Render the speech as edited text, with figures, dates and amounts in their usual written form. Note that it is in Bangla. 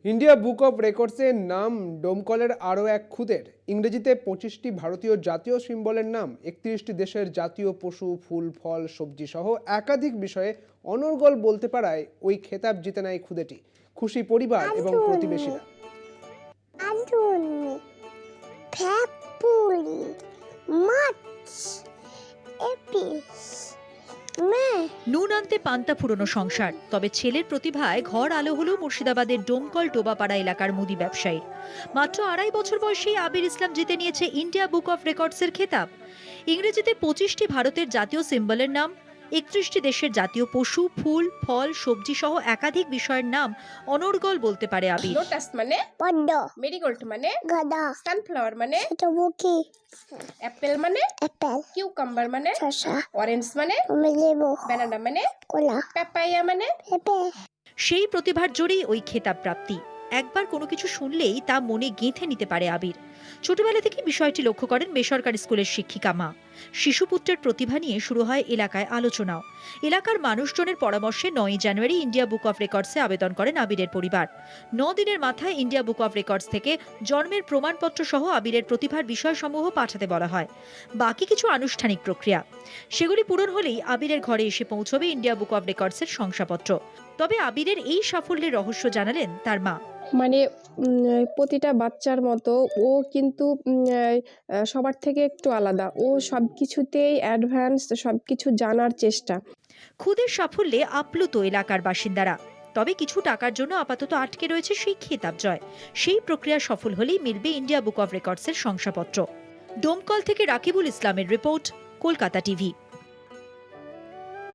ইন্ডিয়া বুক অব রেকর্ডসের নাম ডোমকলের আরও এক খুদের। ইংরেজিতে 25টি ভারতীয় জাতীয় সিম্বলের নাম, 31টি দেশের জাতীয় পশু, ফুল, ফল, সবজি সহ একাধিক বিষয়ে অনর্গল বলতে পারায় ওই খেতাব জিতে নেয় খুদেটি। খুশি পরিবার এবং প্রতিবেশীরা। নুন আনতে পান্তা ফুরোনো সংসার, তবে ছেলের প্রতিভায় ঘর আলো হলো মুর্শিদাবাদের ডোমকল ডোবাপাড়া এলাকার মুদি ব্যবসায়ীর। মাত্র 2.5 বছর বয়সী আবির ইসলাম জিতে নিয়েছে ইন্ডিয়া বুক অফ রেকর্ডসের খেতাব। ইংরেজিতে 25টি ভারতের জাতীয় সিম্বলের নাম, 31টি দেশের জাতীয় পশু, ফুল, ফল, সবজি সহ একাধিক বিষয়ের নাম অনর্গল বলতে পারে আবির। লোটাস মানে পদ্ম, মেরিগোল্ড মানে গাঁদা, সানফ্লাওয়ার মানে সূর্যমুখী, অ্যাপেল মানে অ্যাপেল, কিউকাম্বার মানে শসা, অরেঞ্জ মানে লেবু, ব্যানানা মানে কলা, পাপায়া মানে পেঁপে। সেই প্রতিভার জোরেই ওই খেতাব প্রাপ্তি। একবার কোনো কিছু শুনলেই তা মনে গেঁথে নিতে পারে আবির। ছোটবেলা থেকে বিষয়টি লক্ষ্য করেন বেসরকারি স্কুলের শিক্ষিকা মা। শিশুপুত্রের প্রতিভা নিয়ে শুরু হয় এলাকায় আলোচনাও। এলাকার মানুষজনের পরামর্শে 9 জানুয়ারি ইন্ডিয়া বুক অফ রেকর্ডসে আবেদন করেন আবিরের পরিবার। 9 দিনের মাথায় ইন্ডিয়া বুক অফ রেকর্ডস থেকে জন্মের প্রমাণপত্র সহ আবিরের প্রতিভার বিষয়সমূহ পাঠাতে বলা হয়। বাকি কিছু আনুষ্ঠানিক প্রক্রিয়া, সেগুলি পূরণ হলেই আবিরের ঘরে এসে পৌঁছবে ইন্ডিয়া বুক অফ রেকর্ডসের শংসাপত্র। তবে আবিরের এই সাফল্যের রহস্য জানালেন তার মা। মানে প্রতিটা বাচ্চার মতো ও কিন্তু সবার থেকে একটু আলাদা। ও সবকিছুতেই অ্যাডভান্স, সবকিছু জানার চেষ্টা। খুদের সাফল্যে আপ্লুত এলাকার বাসিন্দারা। তবে কিছু টাকার জন্য আপাতত আটকে রয়েছে সেই খেতাব জয়। সেই প্রক্রিয়া সফল হলেই মিলবে ইন্ডিয়া বুক অফ রেকর্ডসের শংসাপত্র। ডোমকল থেকে রাকিবুল ইসলামের রিপোর্ট, কলকাতা টিভি।